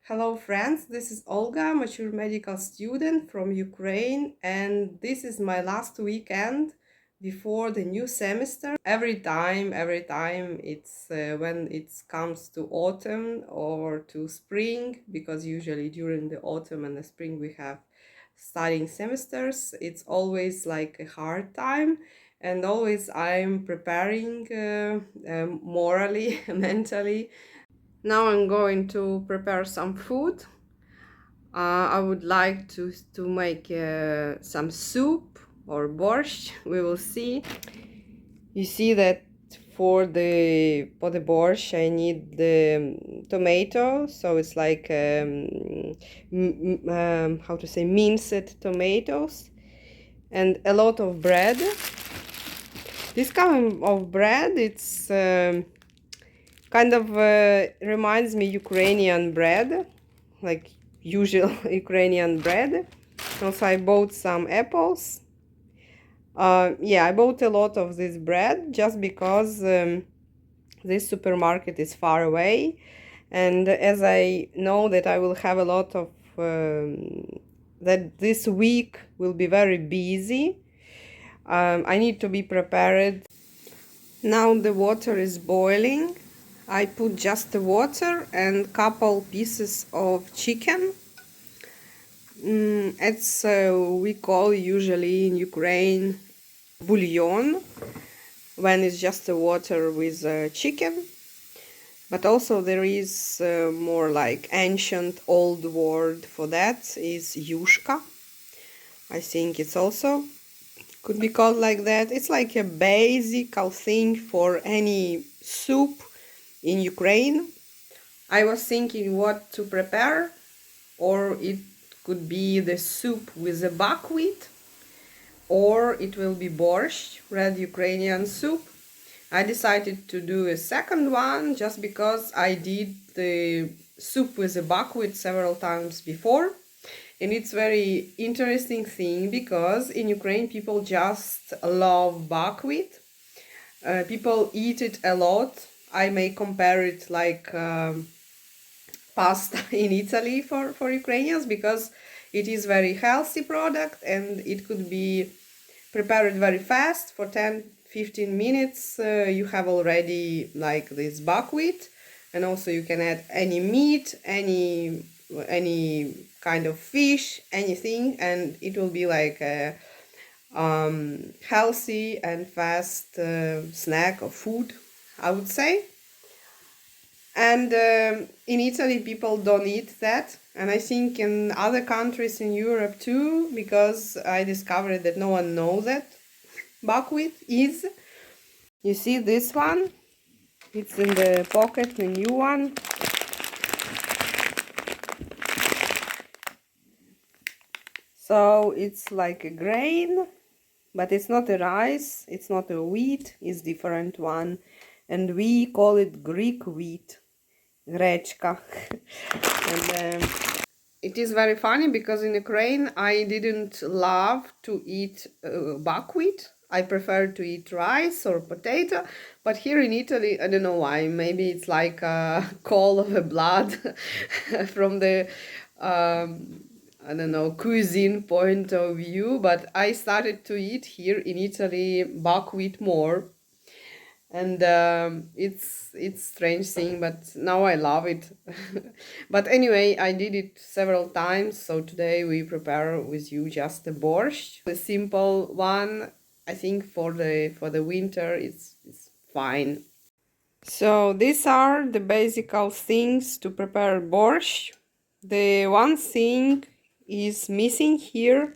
Hello friends, this is Olga, mature medical student from Ukraine, and this is my last weekend before the new semester. Every time it's when it comes to autumn or to spring, because usually during the autumn and the spring we have studying semesters, it's always like a hard time, and always I'm preparing morally, mentally. Now I'm going to prepare some food. I would like to make some soup or borsch. We will see. You see that for the borsch I need the tomato, so it's like how to say, minced tomatoes, and a lot of bread. This kind of bread, it's kind of reminds me Ukrainian bread, like usual Ukrainian bread. Also, I bought some apples. Yeah, I bought a lot of this bread just because this supermarket is far away, and as I know that I will have a lot of that this week will be very busy, I need to be prepared. Now the water is boiling. I put just the water and couple pieces of chicken. It's we call usually in Ukraine bouillon, when it's just the water with chicken. But also there is more like ancient old word for that is yushka. I think it's also could be called like that. It's like a basic thing for any soup in Ukraine. I was thinking what to prepare, or it could be the soup with the buckwheat, or it will be borsch, red Ukrainian soup. I decided to do a second one just because I did the soup with the buckwheat several times before. And it's very interesting thing because in Ukraine people just love buckwheat. People eat it a lot. I may compare it like pasta in Italy for Ukrainians, because it is very healthy product and it could be prepared very fast. For 10-15 minutes you have already like this buckwheat, and also you can add any meat, any kind of fish, anything, and it will be like a healthy and fast snack or food, I would say. And in Italy people don't eat that, and I think in other countries in Europe too, because I discovered that no one knows that buckwheat is. You see this one, it's in the pocket, the new one. So it's like a grain, but it's not a rice, it's not a wheat, it's different one, and we call it Greek wheat, grechka. And it is very funny because in Ukraine I didn't love to eat buckwheat. I prefer to eat rice or potato, but here in Italy, I don't know why. Maybe it's like a call of the blood from the I don't know, cuisine point of view. But I started to eat here in Italy buckwheat more, and it's strange thing, but now I love it. But anyway, I did it several times, so today we prepare with you just the borsch, the simple one. I think for the winter it's fine. So these are the basic things to prepare borsch. The one thing is missing here,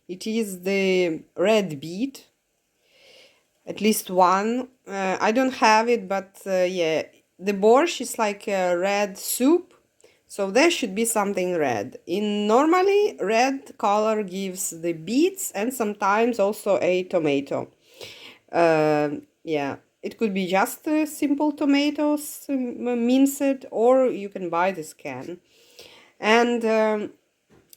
it is the red beet, at least one. I don't have it, but yeah, the borsch is like a red soup, so there should be something red. In normally, red color gives the beets and sometimes also a tomato. Yeah, it could be just simple tomatoes, minced, or you can buy this can. And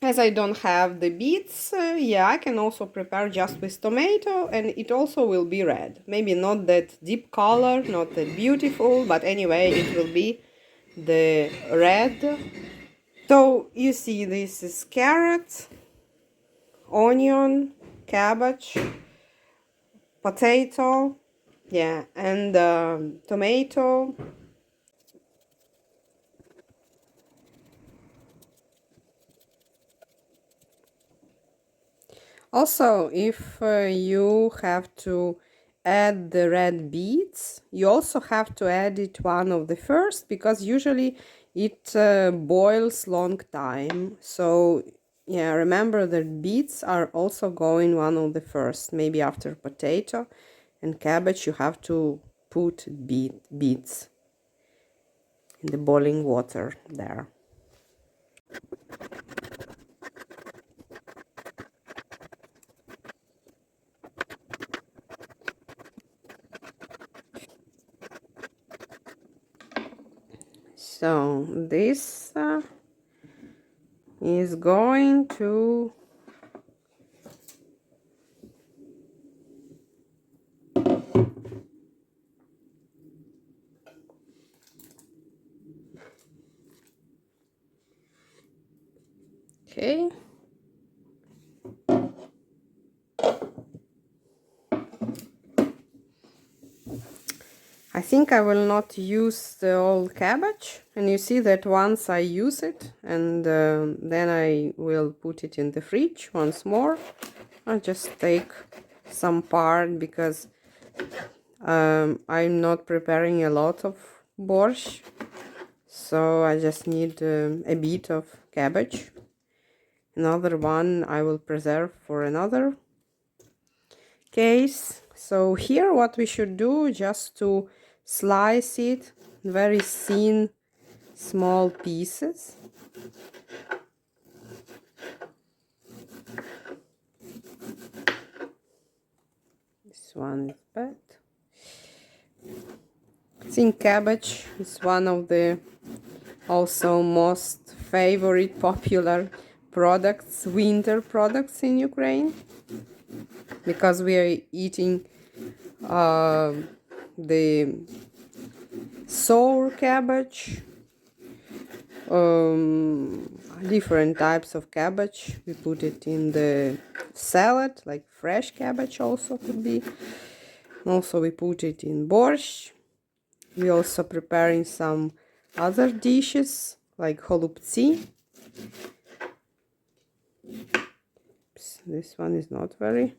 as I don't have the beets, yeah, I can also prepare just with tomato, and it also will be red. Maybe not that deep color, not that beautiful, but anyway, it will be the red So you see, this is carrot, onion, cabbage, potato, yeah, and tomato. Also, if you have to add the red beets, you also have to add it one of the first, because usually it boils long time. So yeah, remember that beets are also going one of the first. Maybe after potato and cabbage you have to put beets in the boiling water there. So this is going to okay. I think I will not use the old cabbage, and you see that once I use it and then I will put it in the fridge once more. I'll just take some part, because I'm not preparing a lot of borsch, so I just need a bit of cabbage. Another one I will preserve for another case. So here what we should do, just to slice it very thin, small pieces. This one is bad. I think cabbage is one of the also most favorite popular products, winter products in Ukraine, because we are eating the sour cabbage, different types of cabbage. We put it in the salad, like fresh cabbage also could be. Also we put it in borsch. We also preparing some other dishes like holubtsi. This one is not very.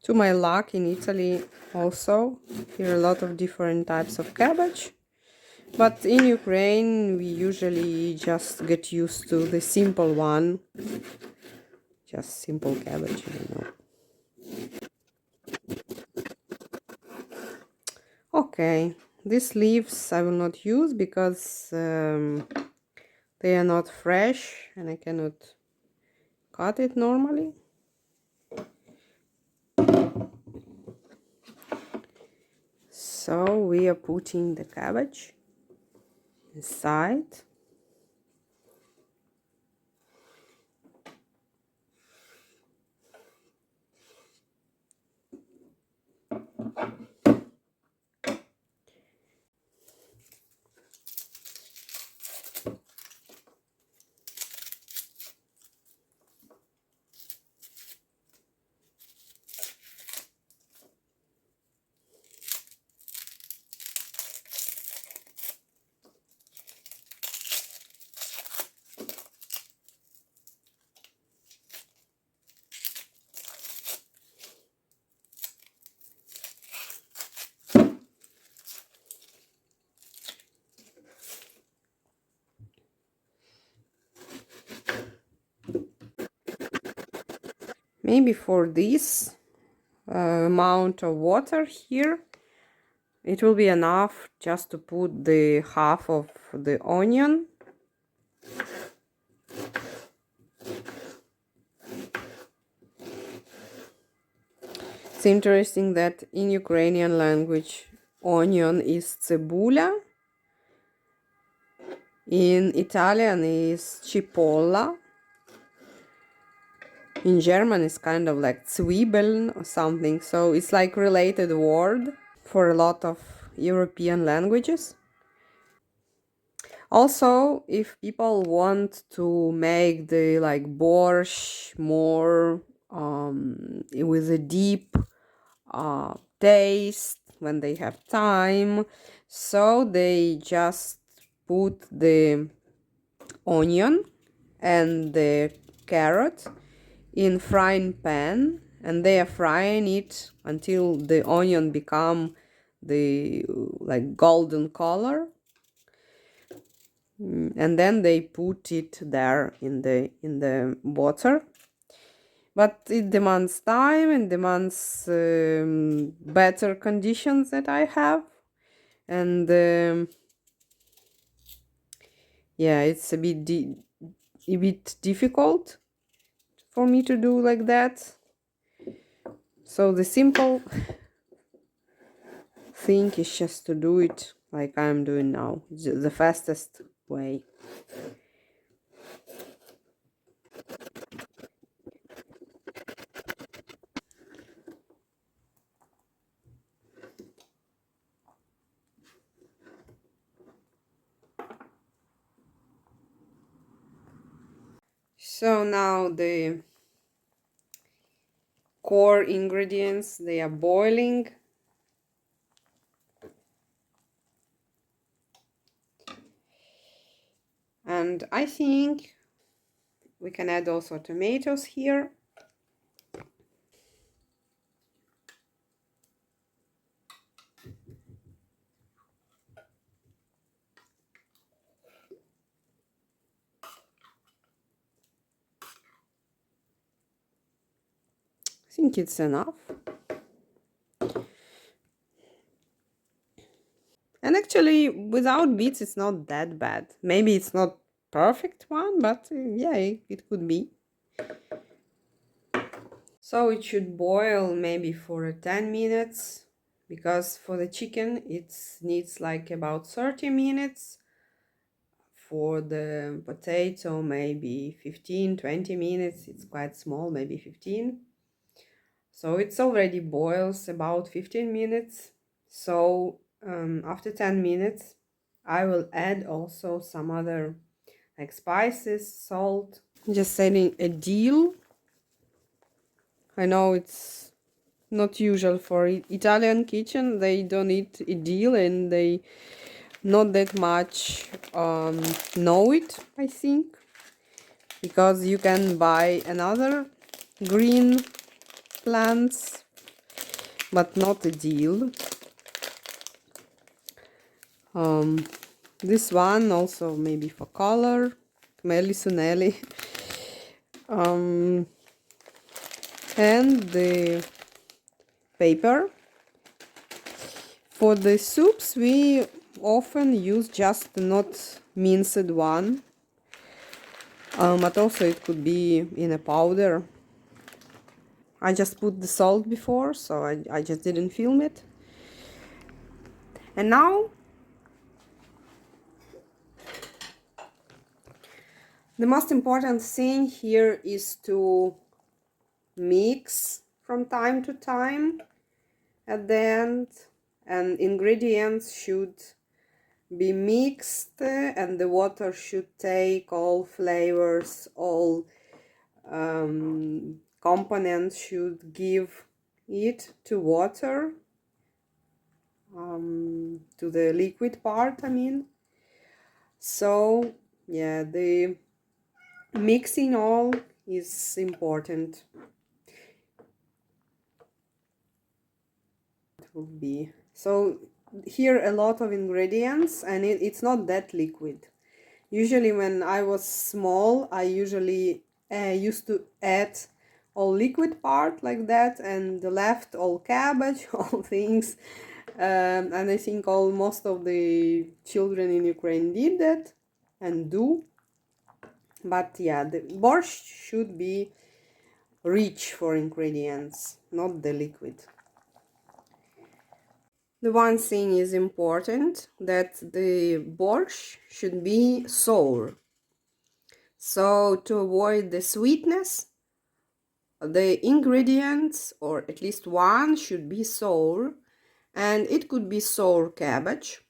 To my luck, in Italy also here are a lot of different types of cabbage, but in Ukraine we usually just get used to the simple one, just simple cabbage, you know. Okay, these leaves I will not use because they are not fresh and I cannot cut it normally. So we are putting the cabbage inside. Maybe for this amount of water here, it will be enough just to put the half of the onion. It's interesting that in Ukrainian language, onion is cebula. In Italian is cipolla. In German, it's kind of like Zwiebeln or something. So it's like related word for a lot of European languages. Also, if people want to make the like borsch more with a deep taste when they have time, so they just put the onion and the carrot in frying pan, and they are frying it until the onion become the like golden color. And then they put it there in the water, but it demands time and demands better conditions that I have, and yeah, it's a bit difficult for me to do like that. So the simple thing is just to do it like I'm doing now. It's the fastest way. So now the core ingredients, they are boiling. And I think we can add also tomatoes here. I think it's enough. And actually, without beets, it's not that bad. Maybe it's not perfect one, but yeah, it could be. So it should boil maybe for 10 minutes, because for the chicken it needs like about 30 minutes. For the potato, maybe 15-20 minutes. It's quite small, maybe 15. So it's already boils about 15 minutes. So after 10 minutes, I will add also some other like spices, salt. Just adding a dill. I know it's not usual for Italian kitchen. They don't eat a dill, and they not that much know it, I think, because you can buy another green plants, but not a dill. This one also maybe for color, Melli Sunelli. And the paper. For the soups, we often use just not minced one, but also it could be in a powder. I just put the salt before, so I just didn't film it. And now the most important thing here is to mix from time to time at the end, and ingredients should be mixed, and the water should take all flavors, all components should give it to water, to the liquid part, I mean. So yeah, the mixing all is important. It will be so here a lot of ingredients, and it's not that liquid. Usually when I was small, I usually used to add all liquid part like that, and left all cabbage, all things. And I think most of the children in Ukraine did that and do. But yeah, the borscht should be rich for ingredients, not the liquid. The one thing is important, that the borscht should be sour. So to avoid the sweetness, the ingredients, or at least one, should be sour, and it could be sour cabbage,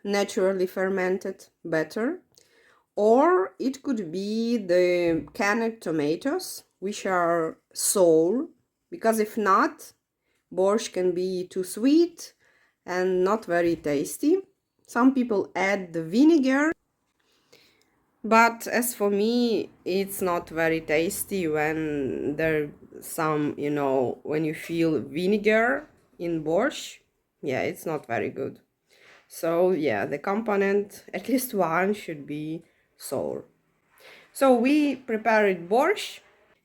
naturally fermented, better, or it could be the canned tomatoes, which are sour, because if not, borsch can be too sweet and not very tasty. Some people add the vinegar, but as for me, it's not very tasty when there some, when you feel vinegar in borsch. Yeah, it's not very good. So yeah, the component, at least one, should be sour. So we prepared borsch,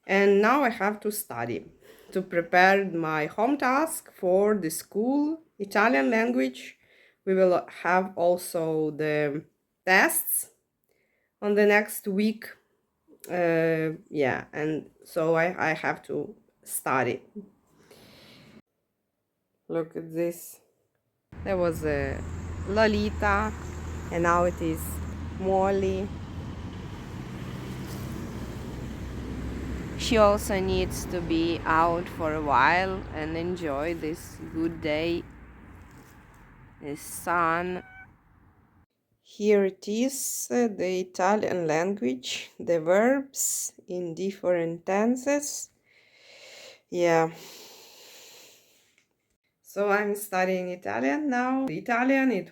and now I have to study to prepare my home task for the school Italian language. We will have also the tests on the next week. Yeah, and so I have to study. Look at this. There was a Lolita, and now it is Molly. She also needs to be out for a while and enjoy this good day, the sun. Here it is, the Italian language, the verbs in different tenses. Yeah. So I'm studying Italian now. Italian is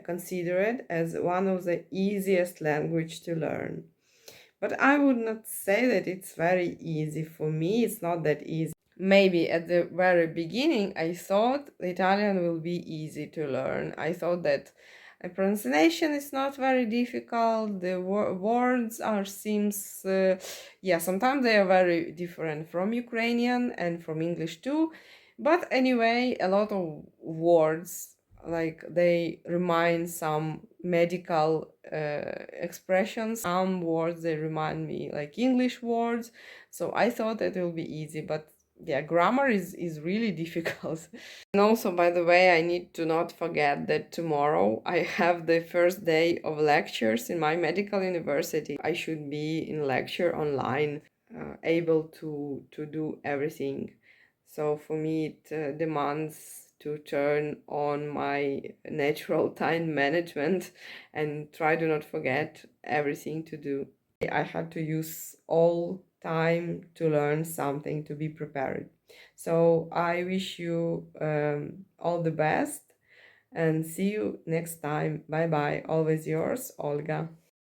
considered as one of the easiest language to learn. But I would not say that it's very easy. For me, it's not that easy. Maybe at the very beginning, I thought Italian will be easy to learn. I thought that the pronunciation is not very difficult. The words sometimes they are very different from Ukrainian and from English too. But anyway, a lot of words, like they remind some medical expressions. Some words, they remind me like English words. So I thought that it will be easy, but yeah, grammar is really difficult. And also, by the way, I need to not forget that tomorrow I have the first day of lectures in my medical university. I should be in lecture online, able to do everything. So for me, it demands to turn on my natural time management and try to not forget everything to do. I have to use all time to learn something, to be prepared. So I wish you all the best and see you next time. Bye bye. Always yours, Olga.